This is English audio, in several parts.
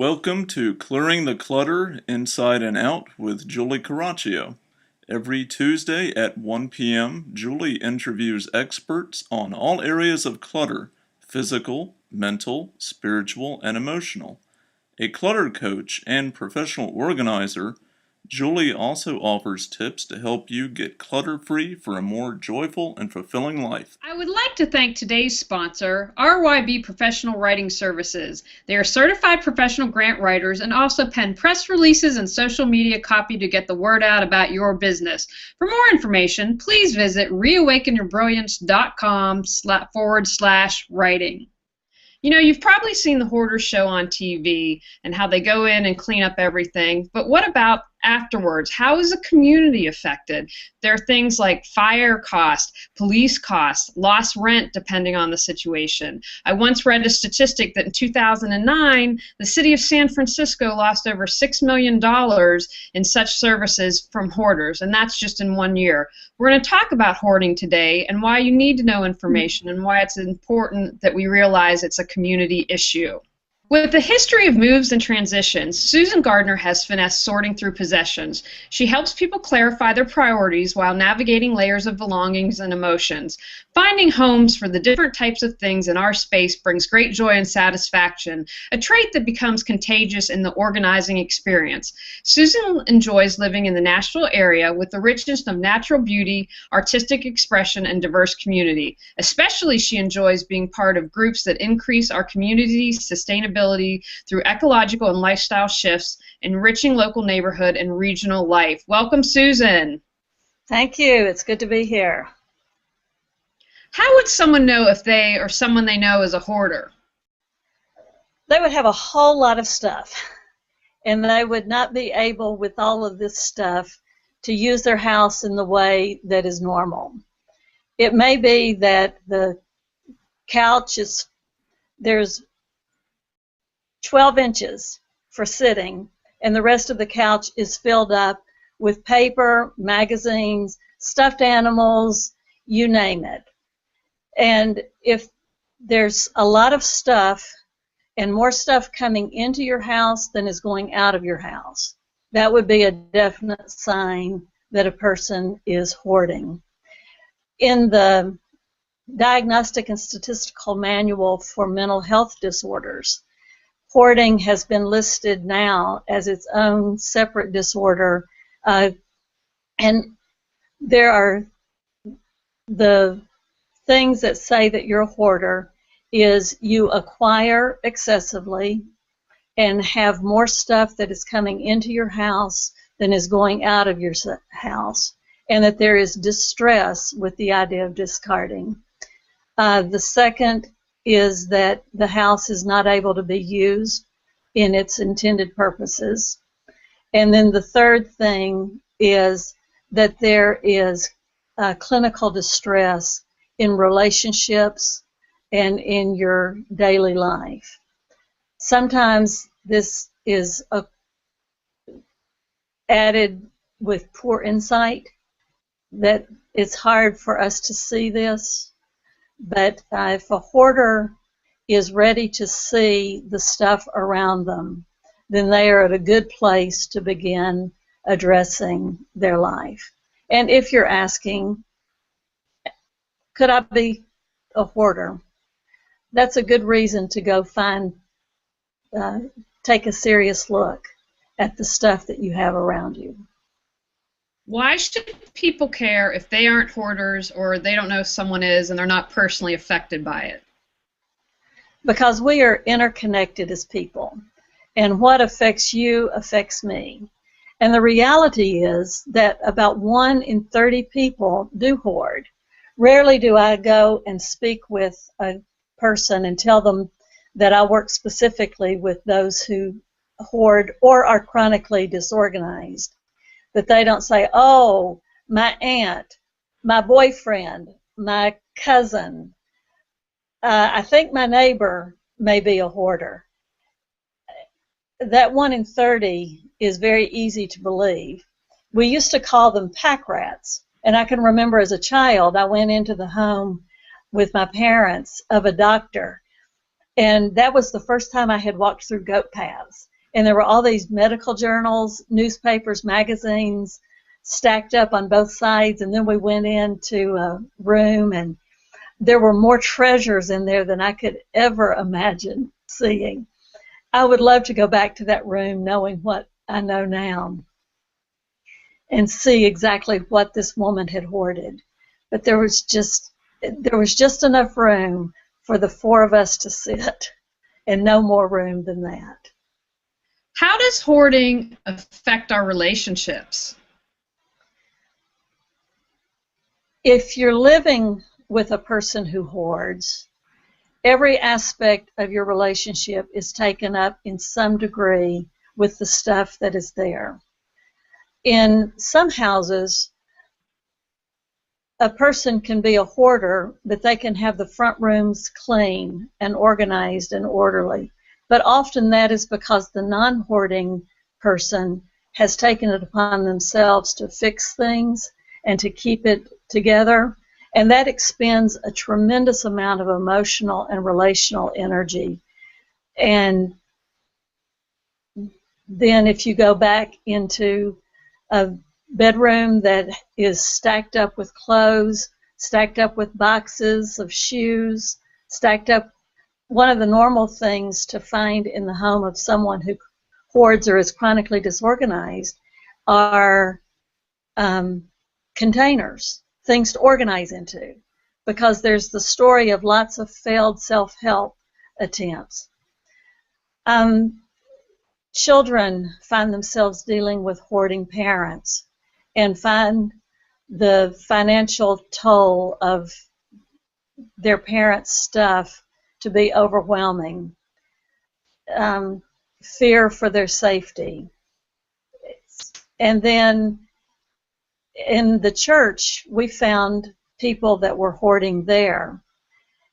Welcome to Clearing the Clutter Inside and Out with Julie Coraccio. Every Tuesday at 1 p.m., Julie interviews experts on all areas of clutter: physical, mental, spiritual, and emotional. A clutter coach and professional organizer, Julie also offers tips to help you get clutter-free for a more joyful and fulfilling life. I would like to thank today's sponsor, RYB Professional Writing Services. They are certified professional grant writers and also pen press releases and social media copy to get the word out about your business. For more information, please visit reawakenyourbrilliance.com/writing. You know, you've probably seen the Hoarder show on TV and how they go in and clean up everything, but what about afterwards? How is a community affected? There are things like fire costs, police costs, lost rent depending on the situation. I once read a statistic that in 2009, the city of San Francisco lost over $6 million in such services from hoarders, and that's just in 1 year. We're going to talk about hoarding today and why you need to know information and why it's important that we realize it's a community issue. With a history of moves and transitions, Susan Gardner has finessed sorting through possessions. She helps people clarify their priorities while navigating layers of belongings and emotions. Finding homes for the different types of things in our space brings great joy and satisfaction, a trait that becomes contagious in the organizing experience. Susan enjoys living in the Nashville area with the richness of natural beauty, artistic expression, and diverse community. Especially, she enjoys being part of groups that increase our community's sustainability through ecological and lifestyle shifts, enriching local neighborhood and regional life. Welcome, Susan. Thank you. It's good to be here. How would someone know if they or someone they know is a hoarder? They would have a whole lot of stuff, and they would not be able, with all of this stuff, to use their house in the way that is normal. It may be that the couch there's 12 inches for sitting, and the rest of the couch is filled up with paper, magazines, stuffed animals, you name it. And if there's a lot of stuff and more stuff coming into your house than is going out of your house, that would be a definite sign that a person is hoarding. In the Diagnostic and Statistical Manual for Mental Health Disorders, hoarding has been listed now as its own separate disorder, and there are the things that say that you're a hoarder is you acquire excessively and have more stuff that is coming into your house than is going out of your house, and that there is distress with the idea of discarding. The second is that the house is not able to be used in its intended purposes. And then the third thing is that there is clinical distress in relationships and in your daily life. Sometimes this is added with poor insight, that it's hard for us to see this. But if a hoarder is ready to see the stuff around them, then they are at a good place to begin addressing their life. And if you're asking, could I be a hoarder? That's a good reason to go take a serious look at the stuff that you have around you. Why should people care if they aren't hoarders or they don't know someone is and they're not personally affected by it? Because we are interconnected as people, and what affects you affects me. And the reality is that about 1 in 30 people do hoard. Rarely do I go and speak with a person and tell them that I work specifically with those who hoard or are chronically disorganized. That they don't say, oh, my aunt, my boyfriend, my cousin, I think my neighbor may be a hoarder. That 1 in 30 is very easy to believe. We used to call them pack rats. And I can remember as a child, I went into the home with my parents of a doctor. And that was the first time I had walked through goat paths. and there were all these medical journals, newspapers, magazines stacked up on both sides, and then we went into a room, and there were more treasures in there than I could ever imagine seeing. I would love to go back to that room knowing what I know now and see exactly what this woman had hoarded. But there was just enough room for the four of us to sit, and no more room than that. How does hoarding affect our relationships? If you're living with a person who hoards, every aspect of your relationship is taken up in some degree with the stuff that is there. In some houses, a person can be a hoarder, but they can have the front rooms clean and organized and orderly. But often that is because the non-hoarding person has taken it upon themselves to fix things and to keep it together. And that expends a tremendous amount of emotional and relational energy. And then if you go back into a bedroom that is stacked up with clothes, stacked up with boxes of shoes, stacked up, one of the normal things to find in the home of someone who hoards or is chronically disorganized are containers, things to organize into, because there's the story of lots of failed self-help attempts. Children find themselves dealing with hoarding parents and find the financial toll of their parents' stuff to be overwhelming. Fear for their safety. And then in the church, we found people that were hoarding there.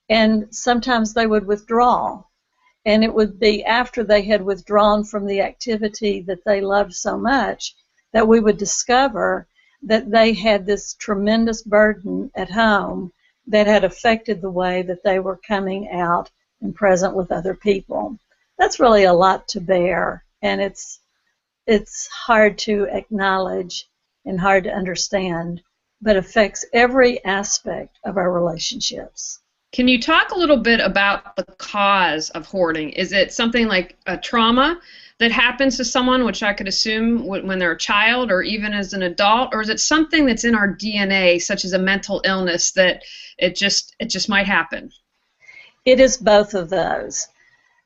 And sometimes they would withdraw. And it would be after they had withdrawn from the activity that they loved so much that we would discover that they had this tremendous burden at home that had affected the way that they were coming out and present with other people. That's really a lot to bear, and it's hard to acknowledge and hard to understand, but affects every aspect of our relationships. Can you talk a little bit about the cause of hoarding? Is it something like a trauma that happens to someone, which I could assume when they're a child or even as an adult, or is it something that's in our DNA, such as a mental illness, that it just might happen? It is both of those.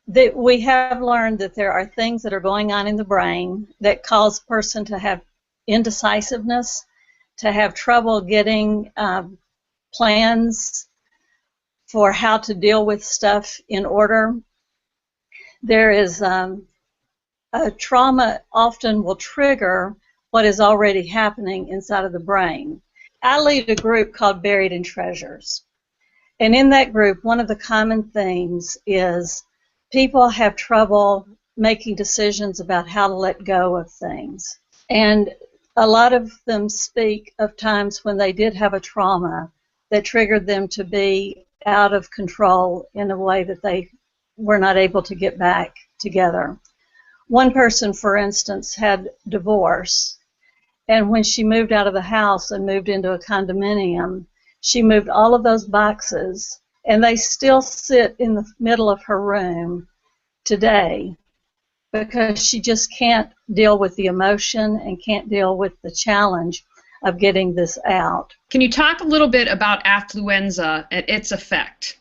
That we have learned that there are things that are going on in the brain that cause a person to have indecisiveness, to have trouble getting plans for how to deal with stuff in order. There is a trauma often will trigger what is already happening inside of the brain. I lead a group called Buried in Treasures. And in that group, one of the common themes is people have trouble making decisions about how to let go of things. And a lot of them speak of times when they did have a trauma that triggered them to be out of control in a way that they were not able to get back together. One person, for instance, had divorce, and when she moved out of the house and moved into a condominium, she moved all of those boxes, and they still sit in the middle of her room today because she just can't deal with the emotion and can't deal with the challenge of getting this out. Can you talk a little bit about affluenza and its effect?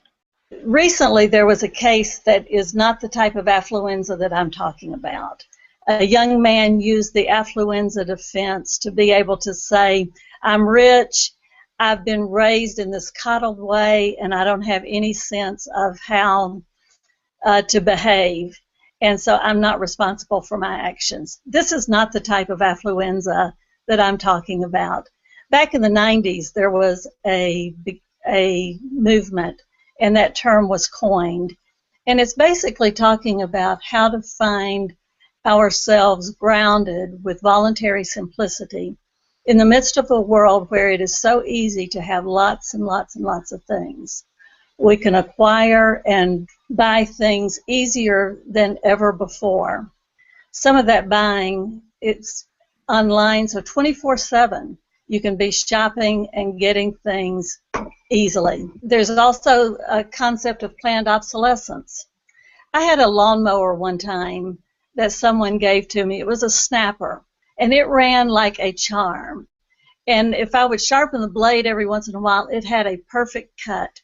Recently, there was a case that is not the type of affluenza that I'm talking about. A young man used the affluenza defense to be able to say, I'm rich, I've been raised in this coddled way, and I don't have any sense of how to behave, and so I'm not responsible for my actions. This is not the type of affluenza that I'm talking about. Back in the 90s, there was a movement, and that term was coined. And it's basically talking about how to find ourselves grounded with voluntary simplicity in the midst of a world where it is so easy to have lots and lots and lots of things. We can acquire and buy things easier than ever before. some of that buying, it's online, so 24/7 you can be shopping and getting things easily. There's also a concept of planned obsolescence. I had a lawnmower one time that someone gave to me. It was a snapper, and it ran like a charm. And if I would sharpen the blade every once in a while, it had a perfect cut.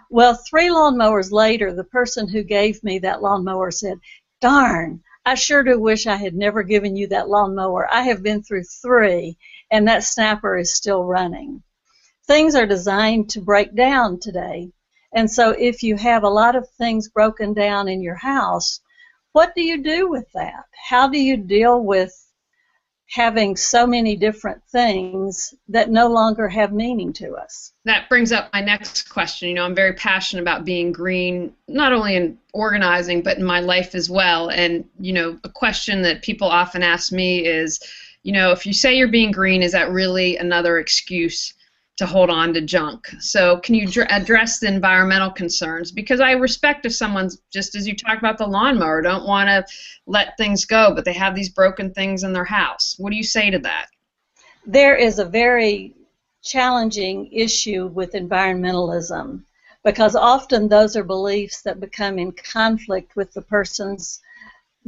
Well, 3 lawnmowers later, the person who gave me that lawnmower said, "Darn, I sure do wish I had never given you that lawnmower. I have been through 3, and that snapper is still running." Things are designed to break down today. And so if you have a lot of things broken down in your house, what do you do with that? How do you deal with having so many different things that no longer have meaning to us? That brings up my next question. I'm very passionate about being green, not only in organizing, but in my life as well. And, a question that people often ask me is, if you say you're being green, is that really another excuse to hold on to junk? So can you address the environmental concerns? Because I respect if someone's, just as you talked about the lawnmower, don't want to let things go, but they have these broken things in their house. What do you say to that? There is a very challenging issue with environmentalism, because often those are beliefs that become in conflict with the person's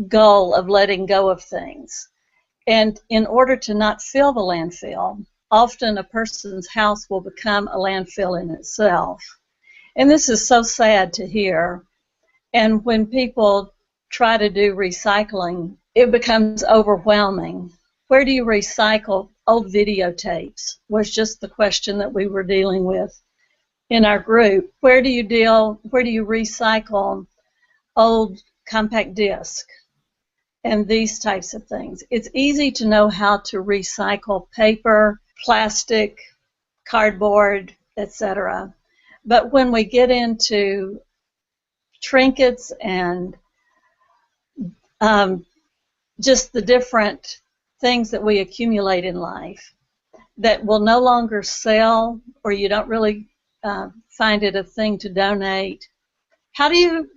goal of letting go of things. And in order to not fill the landfill, often a person's house will become a landfill in itself. And this is so sad to hear. And when people try to do recycling, it becomes overwhelming. Where do you recycle? Old videotapes was just the question that we were dealing with in our group. Where do you recycle old compact disc and these types of things? It's easy to know how to recycle paper, plastic, cardboard, etc. But when we get into trinkets and just the different things that we accumulate in life that will no longer sell, or you don't really find it a thing to donate, how do you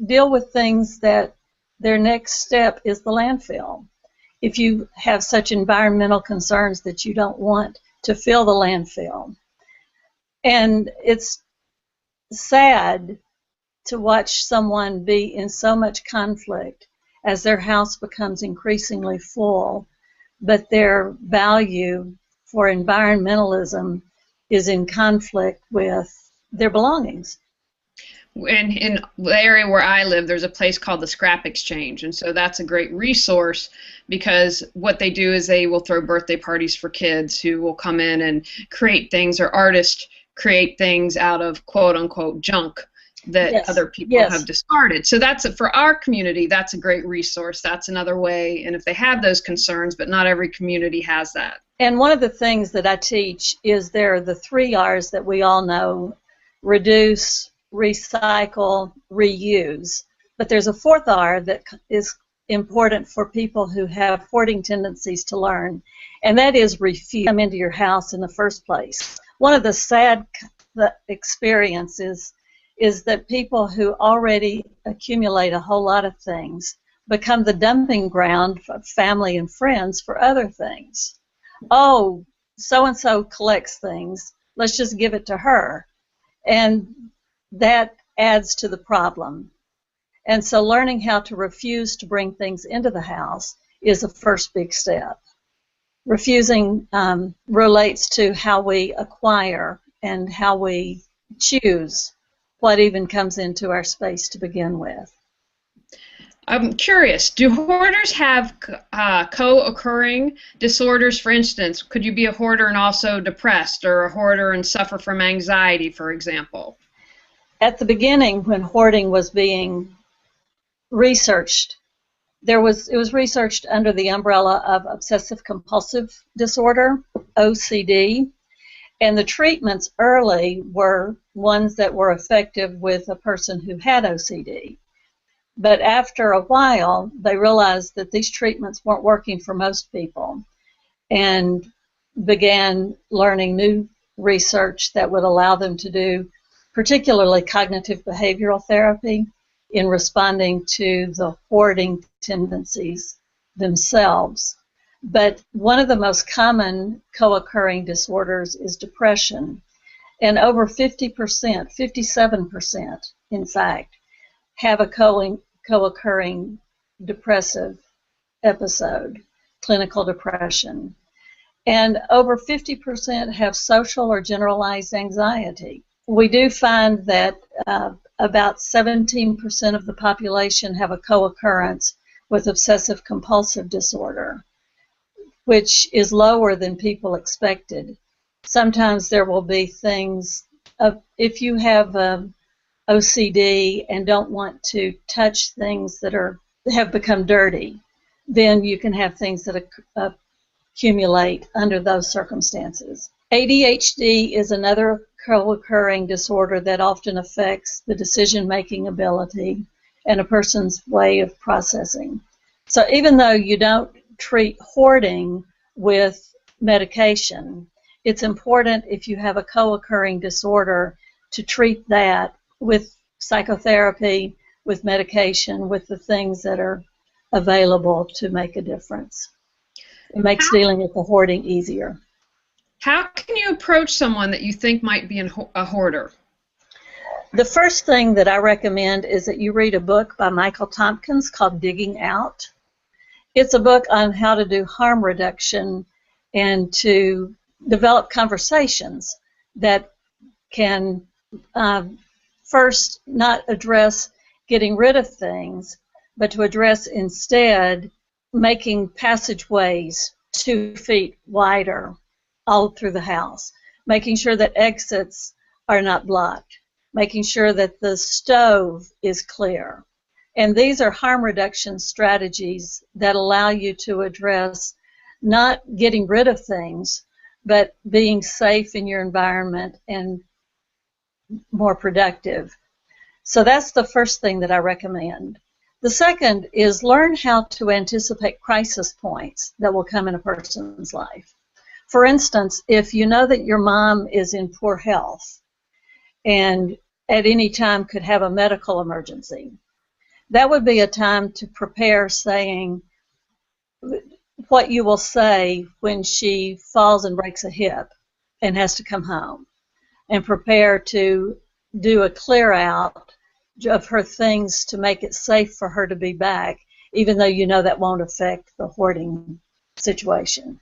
deal with things that their next step is the landfill? If you have such environmental concerns that you don't want to fill the landfill. And it's sad to watch someone be in so much conflict as their house becomes increasingly full, but their value for environmentalism is in conflict with their belongings. And in the area where I live, there's a place called the Scrap Exchange, and so that's a great resource, because what they do is they will throw birthday parties for kids who will come in and create things, or artists create things out of quote-unquote junk that other people have discarded. So that's for our community, that's a great resource. That's another way, and if they have those concerns, but not every community has that. And one of the things that I teach is there are the 3 R's that we all know: reduce, recycle, reuse. But there's a 4th R that is important for people who have hoarding tendencies to learn, and that is refuse. Come into your house in the first place. One of the sad experiences is that people who already accumulate a whole lot of things become the dumping ground for family and friends for other things. Oh, so-and-so collects things, let's just give it to her. And that adds to the problem. And so learning how to refuse to bring things into the house is the first big step. Refusing relates to how we acquire and how we choose what even comes into our space to begin with. I'm curious, do hoarders have co-occurring disorders? For instance, could you be a hoarder and also depressed, or a hoarder and suffer from anxiety, for example? At the beginning, when hoarding was being researched, it was researched under the umbrella of obsessive-compulsive disorder, OCD, and the treatments early were ones that were effective with a person who had OCD. But after a while, they realized that these treatments weren't working for most people, and began learning new research that would allow them to do particularly cognitive behavioral therapy in responding to the hoarding tendencies themselves. But one of the most common co-occurring disorders is depression. And over 50%, 57%, in fact, have a co-occurring depressive episode, clinical depression. And over 50% have social or generalized anxiety. We do find that about 17% of the population have a co-occurrence with obsessive compulsive disorder, which is lower than people expected. Sometimes there will be things, if you have OCD and don't want to touch things that have become dirty, then you can have things that accumulate under those circumstances. ADHD is another co-occurring disorder that often affects the decision-making ability and a person's way of processing. So even though you don't treat hoarding with medication, it's important if you have a co-occurring disorder to treat that with psychotherapy, with medication, with the things that are available to make a difference. It makes dealing with the hoarding easier. How can you approach someone that you think might be a hoarder? The first thing that I recommend is that you read a book by Michael Tompkins called Digging Out. It's a book on how to do harm reduction and to develop conversations that can first not address getting rid of things, but to address instead making passageways 2 feet wider all through the house, making sure that exits are not blocked, making sure that the stove is clear. And these are harm reduction strategies that allow you to address not getting rid of things, but being safe in your environment and more productive. So that's the first thing that I recommend. The second is learn how to anticipate crisis points that will come in a person's life. For instance, if you know that your mom is in poor health and at any time could have a medical emergency, that would be a time to prepare saying what you will say when she falls and breaks a hip and has to come home, and prepare to do a clear out of her things to make it safe for her to be back, even though you know that won't affect the hoarding situation.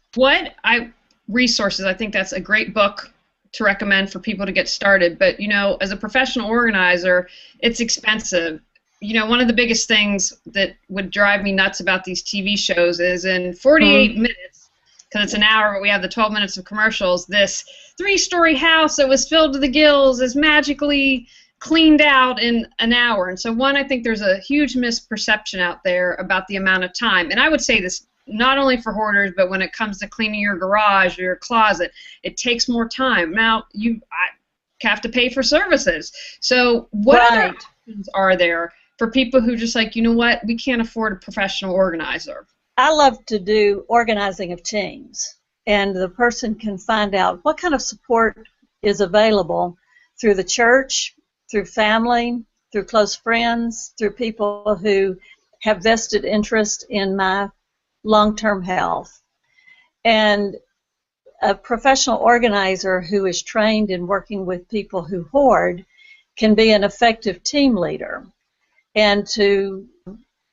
Resources, I think that's a great book to recommend for people to get started. But, as a professional organizer, it's expensive. One of the biggest things that would drive me nuts about these TV shows is in 48 minutes, because it's an hour, but we have the 12 minutes of commercials, this 3-story house that was filled to the gills is magically cleaned out in an hour. And so I think there's a huge misperception out there about the amount of time. And I would say this not only for hoarders, but when it comes to cleaning your garage or your closet, it takes more time. Now, I have to pay for services. So what other options are there for people who just like, we can't afford a professional organizer? I love to do organizing of teams, and the person can find out what kind of support is available through the church, through family, through close friends, through people who have vested interest in my long-term health. And a professional organizer who is trained in working with people who hoard can be an effective team leader, and to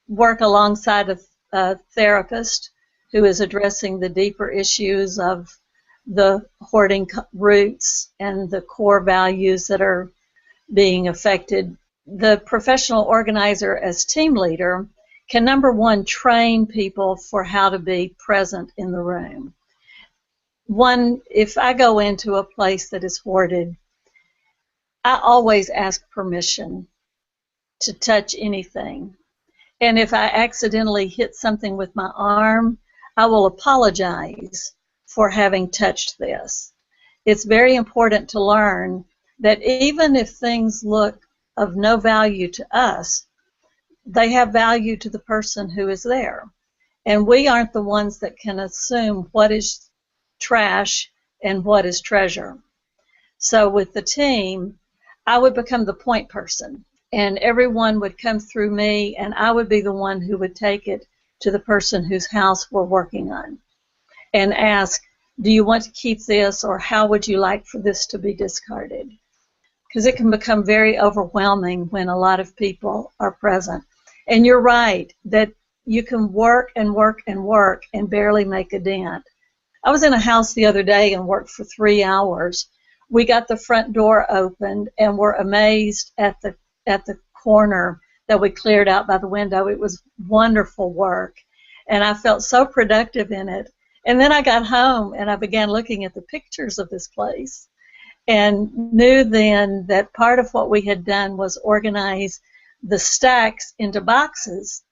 work alongside a therapist who is addressing the deeper issues of the hoarding roots and the core values that are being affected. The professional organizer as team leader can, number one, train people for how to be present in the room. If I go into a place that is hoarded, I always ask permission to touch anything. And if I accidentally hit something with my arm, I will apologize for having touched this. It's very important to learn that even if things look of no value to us, they have value to the person who is there. And we aren't the ones that can assume what is trash and what is treasure. So with the team, I would become the point person, and everyone would come through me, and I would be the one who would take it to the person whose house we're working on and ask, do you want to keep this, or how would you like for this to be discarded? Because it can become very overwhelming when a lot of people are present. And you're right that you can work and work and work and barely make a dent. I was in a house the other day and worked for 3 hours. We got the front door opened and were amazed at the corner that we cleared out by the window. It was wonderful work, and I felt so productive in it. And then I got home and I began looking at the pictures of this place and knew then that part of what we had done was organize the stacks into boxes.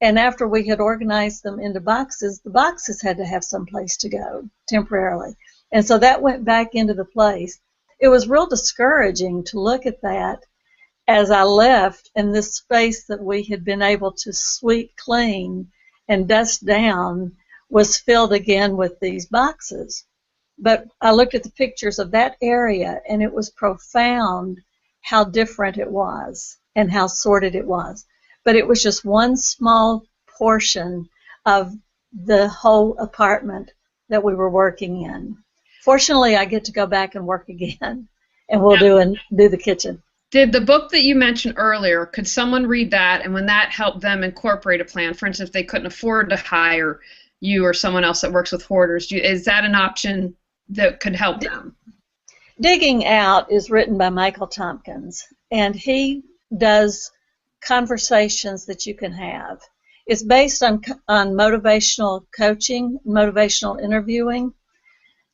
And after we had organized them into boxes, the boxes had to have some place to go temporarily. And so that went back into the place. It was real discouraging to look at that as I left, and this space that we had been able to sweep clean and dust down was filled again with these boxes. But I looked at the pictures of that area, and it was profound how different it was and how sorted it was. But it was just one small portion of the whole apartment that we were working in. Fortunately, I get to go back and work again, and we'll do the kitchen. Did the book that you mentioned earlier, could someone read that, and when that helped them incorporate a plan? For instance, if they couldn't afford to hire you or someone else that works with hoarders, is that an option that could help them? Digging Out is written by Michael Tompkins, and he does conversations that you can have. It's based on motivational coaching, motivational interviewing,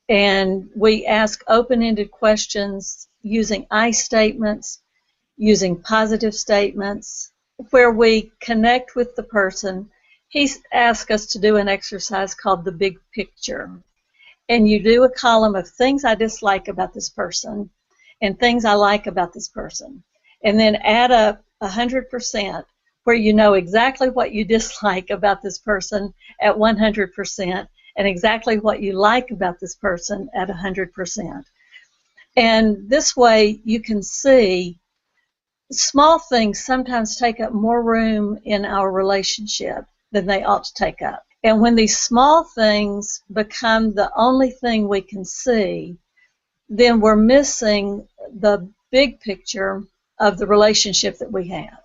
and we ask open-ended questions using I statements, using positive statements, where we connect with the person. He's asked us to do an exercise called the big picture. And you do a column of things I dislike about this person and things I like about this person. And then add up 100% where you know exactly what you dislike about this person at 100% and exactly what you like about this person at 100%. And this way you can see small things sometimes take up more room in our relationship than they ought to take up. And when these small things become the only thing we can see, then we're missing the big picture of the relationship that we have.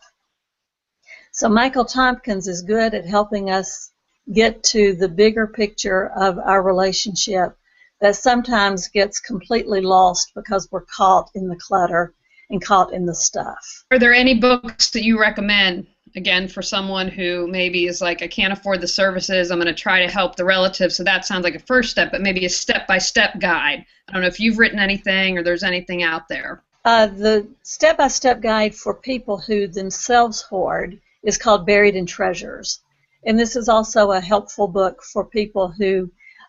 So Michael Tompkins is good at helping us get to the bigger picture of our relationship that sometimes gets completely lost because we're caught in the clutter and caught in the stuff. Are there any books that you recommend, again, for someone who maybe is like, I can't afford the services, I'm going to try to help the relative, so that sounds like a first step, but maybe a step-by-step guide? I don't know if you've written anything or there's anything out there. The step-by-step guide for people who themselves hoard is called Buried in Treasures. And this is also a helpful book for people who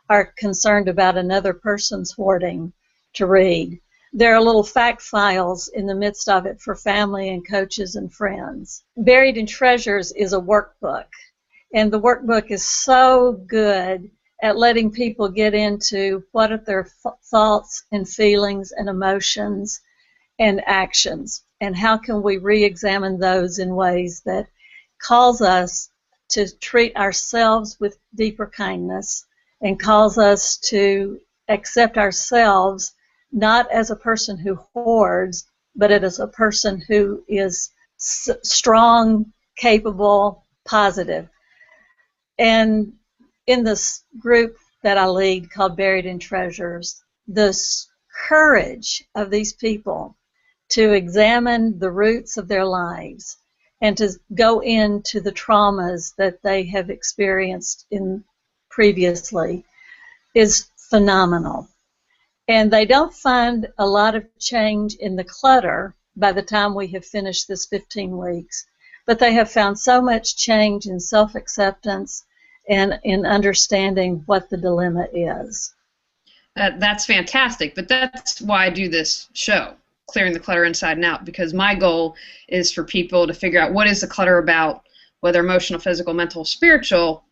are concerned about another person's hoarding to read. There are little fact files in the midst of it for family and coaches and friends. Buried in Treasures is a workbook, and the workbook is so good at letting people get into what are their thoughts and feelings and emotions and actions, and how can we re-examine those in ways that cause us to treat ourselves with deeper kindness and cause us to accept ourselves not as a person who hoards, but as a person who is strong, capable, positive. And in this group that I lead called Buried in Treasures, the courage of these people to examine the roots of their lives and to go into the traumas that they have experienced previously is phenomenal. And they don't find a lot of change in the clutter by the time we have finished this 15 weeks, but they have found so much change in self-acceptance and in understanding what the dilemma is. That's fantastic, but that's why I do this show, Clearing the Clutter Inside and Out, because my goal is for people to figure out what is the clutter about, whether emotional, physical, mental, spiritual,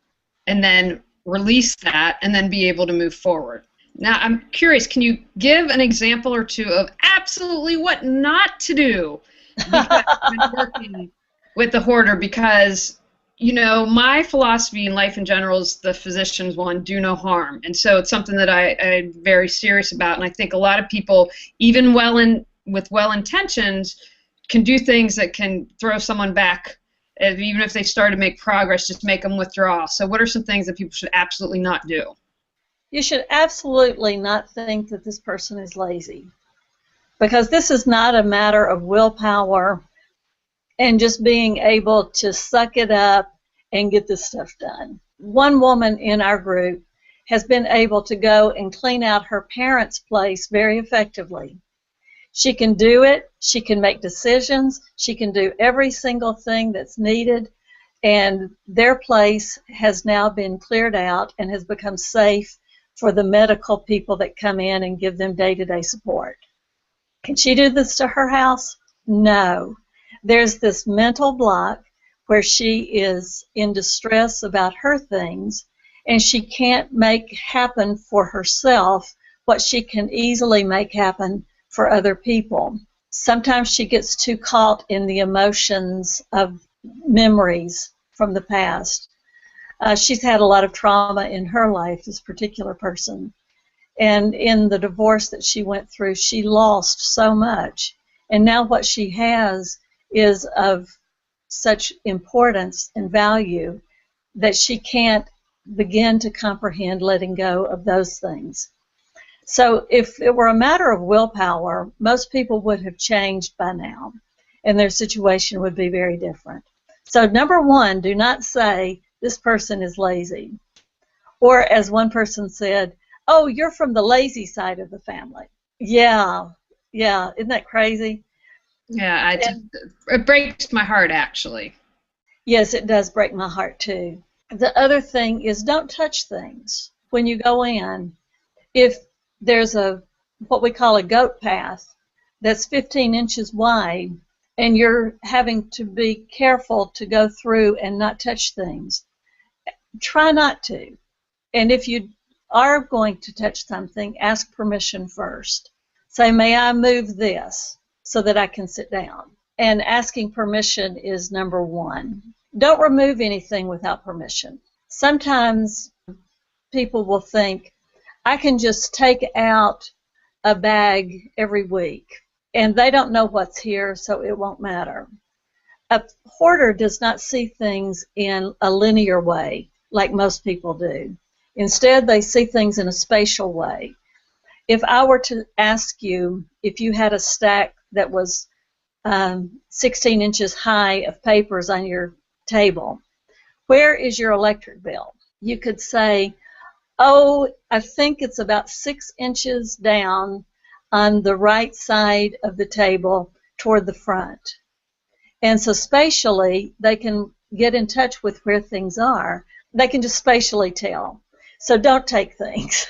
and then release that and then be able to move forward. Now, I'm curious, can you give an example or two of absolutely what not to do because I've been working with the hoarder? Because My philosophy in life in general is the physician's one, do no harm. And so it's something that I'm very serious about. And I think a lot of people, even with well intentions, can do things that can throw someone back. Even if they start to make progress, just make them withdraw. So what are some things that people should absolutely not do? You should absolutely not think that this person is lazy, because this is not a matter of willpower and just being able to suck it up and get this stuff done. One woman in our group has been able to go and clean out her parents' place very effectively. She can do it, she can make decisions, she can do every single thing that's needed, and their place has now been cleared out and has become safe for the medical people that come in and give them day-to-day support. Can she do this to her house? No. There's this mental block where she is in distress about her things, and she can't make happen for herself what she can easily make happen for other people. Sometimes she gets too caught in the emotions of memories from the past. She's had a lot of trauma in her life, this particular person. And in the divorce that she went through, she lost so much. And now what she has is of such importance and value that she can't begin to comprehend letting go of those things. So if it were a matter of willpower, most people would have changed by now, and their situation would be very different. So number one, do not say, this person is lazy. Or as one person said, oh, you're from the lazy side of the family. Yeah, isn't that crazy? Yeah, it breaks my heart, actually. Yes, it does break my heart, too. The other thing is, don't touch things when you go in. If there's what we call a goat path that's 15 inches wide, and you're having to be careful to go through and not touch things, try not to. And if you are going to touch something, ask permission first. Say, may I move this so that I can sit down? And asking permission is number one. Don't remove anything without permission. Sometimes people will think, I can just take out a bag every week, and they don't know what's here, so it won't matter. A hoarder does not see things in a linear way like most people do. Instead, they see things in a spatial way. If I were to ask you if you had a stack that was 16 inches high of papers on your table, where is your electric bill? You could say, oh, I think it's about 6 inches down on the right side of the table toward the front. And so spatially, they can get in touch with where things are. They can just spatially tell. So don't take things.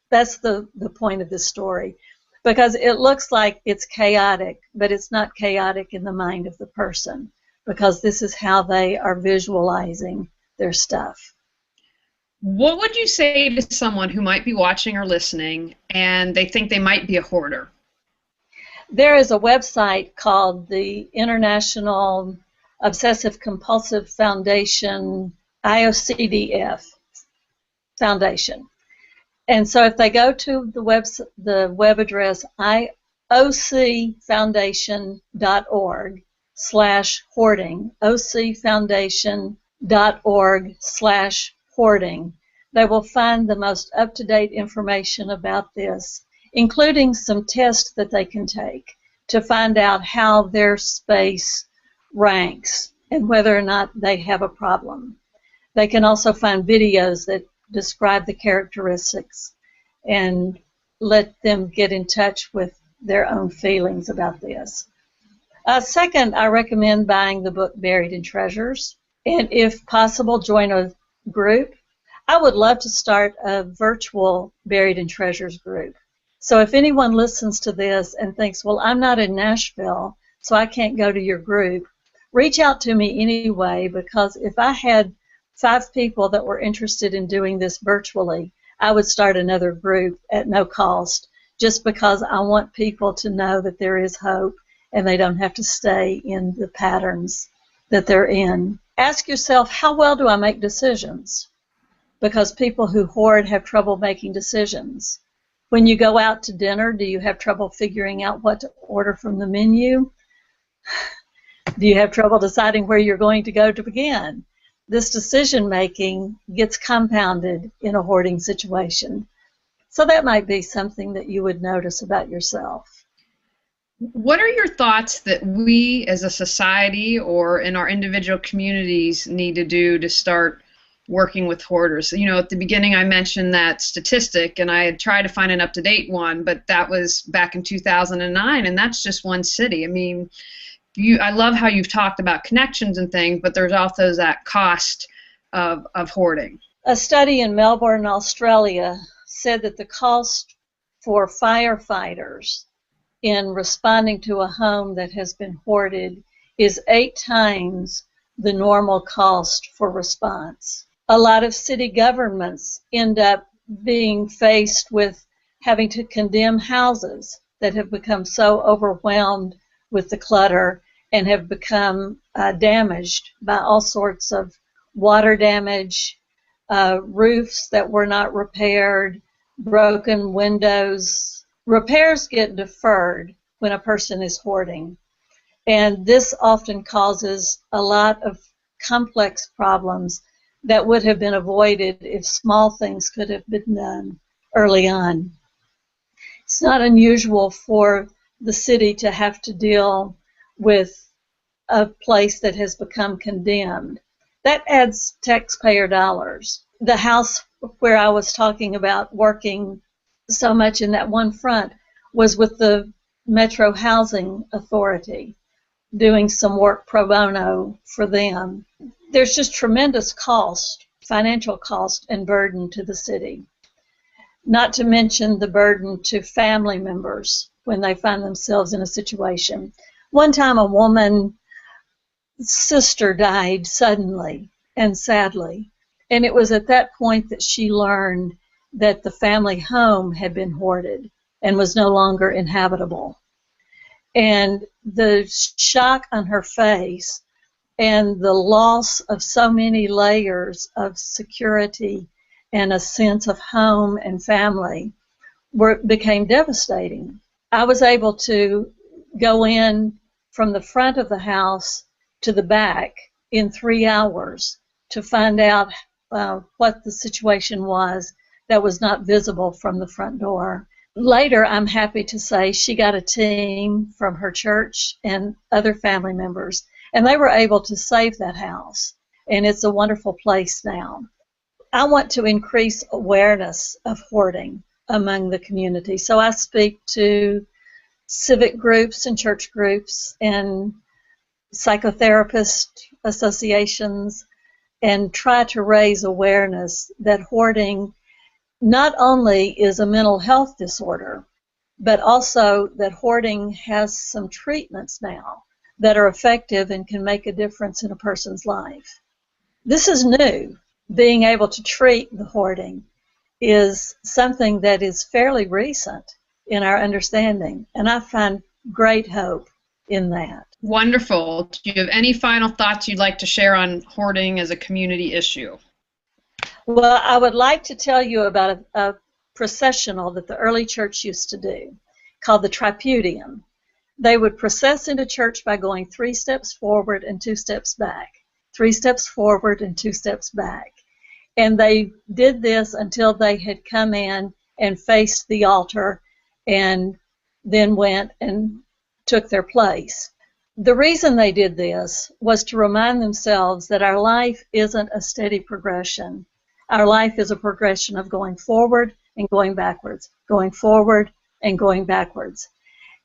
That's the point of this story. Because it looks like it's chaotic, but it's not chaotic in the mind of the person, because this is how they are visualizing their stuff. What would you say to someone who might be watching or listening and they think they might be a hoarder? There is a website called the International Obsessive Compulsive Foundation, IOCDF Foundation. And so if they go to the web address ocfoundation.org/hoarding, ocfoundation.org/hoarding, they will find the most up-to-date information about this, including some tests that they can take to find out how their space ranks and whether or not they have a problem. They can also find videos that describe the characteristics and let them get in touch with their own feelings about this. Second, I recommend buying the book Buried in Treasures, and if possible, join a group. I would love to start a virtual Buried in Treasures group. So if anyone listens to this and thinks, well, I'm not in Nashville, so I can't go to your group, reach out to me anyway, because if I had 5 people that were interested in doing this virtually, I would start another group at no cost, just because I want people to know that there is hope and they don't have to stay in the patterns that they're in. Ask yourself, how well do I make decisions? Because people who hoard have trouble making decisions. When you go out to dinner, do you have trouble figuring out what to order from the menu? Do you have trouble deciding where you're going to go to begin? This decision making gets compounded in a hoarding situation. So that might be something that you would notice about yourself. What are your thoughts that we as a society or in our individual communities need to do to start working with hoarders? You know, at the beginning I mentioned that statistic, and I had tried to find an up-to-date one, but that was back in 2009, and that's just one city. I mean, I love how you've talked about connections and things, but there's also that cost of hoarding. A study in Melbourne, Australia said that the cost for firefighters in responding to a home that has been hoarded is 8 times the normal cost for response. A lot of city governments end up being faced with having to condemn houses that have become so overwhelmed with the clutter and have become damaged by all sorts of water damage, roofs that were not repaired, broken windows. Repairs get deferred when a person is hoarding, and this often causes a lot of complex problems that would have been avoided if small things could have been done early on. It's not unusual for the city to have to deal with a place that has become condemned. That adds taxpayer dollars. The house where I was talking about working so much in that one front was with the Metro Housing Authority, doing some work pro bono for them. There's just tremendous cost, financial cost and burden to the city, not to mention the burden to family members when they find themselves in a situation. One time a woman's sister died suddenly and sadly, and it was at that point that she learned that the family home had been hoarded and was no longer inhabitable. And the shock on her face and the loss of so many layers of security and a sense of home and family became devastating. I was able to go in from the front of the house to the back in 3 hours to find out what the situation was that was not visible from the front door. Later, I'm happy to say she got a team from her church and other family members, and they were able to save that house, and it's a wonderful place now. I want to increase awareness of hoarding among the community, so I speak to civic groups and church groups and psychotherapist associations and try to raise awareness that hoarding not only is a mental health disorder, but also that hoarding has some treatments now that are effective and can make a difference in a person's life. This is new. Being able to treat the hoarding is something that is fairly recent in our understanding, and I find great hope in that. Wonderful. Do you have any final thoughts you'd like to share on hoarding as a community issue? Well, I would like to tell you about a processional that the early church used to do called the tripudium. They would process into church by going 3 steps forward and 2 steps back, 3 steps forward and 2 steps back. And they did this until they had come in and faced the altar and then went and took their place. The reason they did this was to remind themselves that our life isn't a steady progression. Our life is a progression of going forward and going backwards, going forward and going backwards.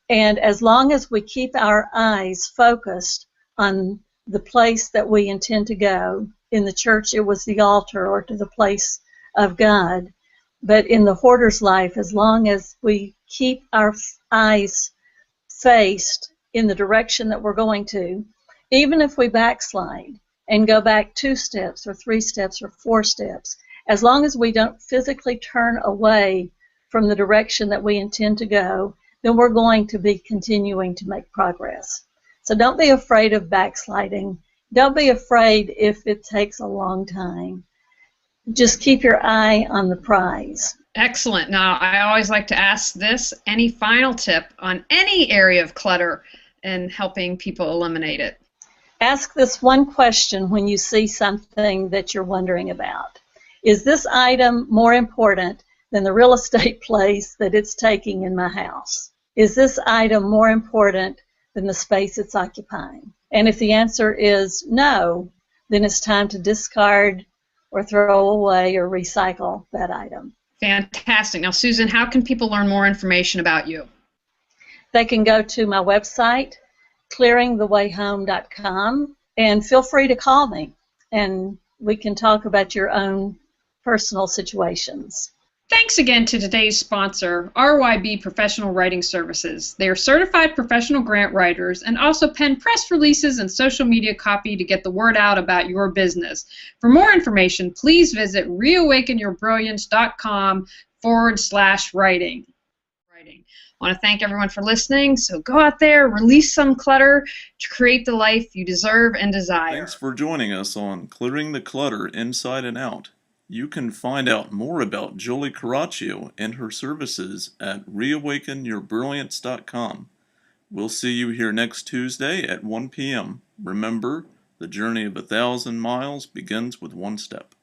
And as long as we keep our eyes focused on the place that we intend to go, in the church it was the altar or to the place of God, but in the hoarder's life, as long as we keep our eyes faced in the direction that we're going to, even if we backslide and go back 2 steps or 3 steps or 4 steps, as long as we don't physically turn away from the direction that we intend to go, then we're going to be continuing to make progress. So don't be afraid of backsliding. Don't be afraid if it takes a long time. Just keep your eye on the prize. Excellent. Now, I always like to ask this, any final tip on any area of clutter and helping people eliminate it? Ask this one question when you see something that you're wondering about. Is this item more important than the real estate place that it's taking in my house? Is this item more important than the space it's occupying? And if the answer is no, then it's time to discard or throw away or recycle that item. Fantastic. Now, Susan, how can people learn more information about you? They can go to my website, clearingthewayhome.com, and feel free to call me, and we can talk about your own personal situations. Thanks again to today's sponsor, RYB Professional Writing Services. They are certified professional grant writers and also pen press releases and social media copy to get the word out about your business. For more information, please visit reawakenyourbrilliance.com/writing. I want to thank everyone for listening. So go out there, release some clutter to create the life you deserve and desire. Thanks for joining us on Clearing the Clutter Inside and Out. You can find out more about Julie Coraccio and her services at reawakenyourbrilliance.com. We'll see you here next Tuesday at 1 p.m. Remember, the journey of 1,000 miles begins with one step.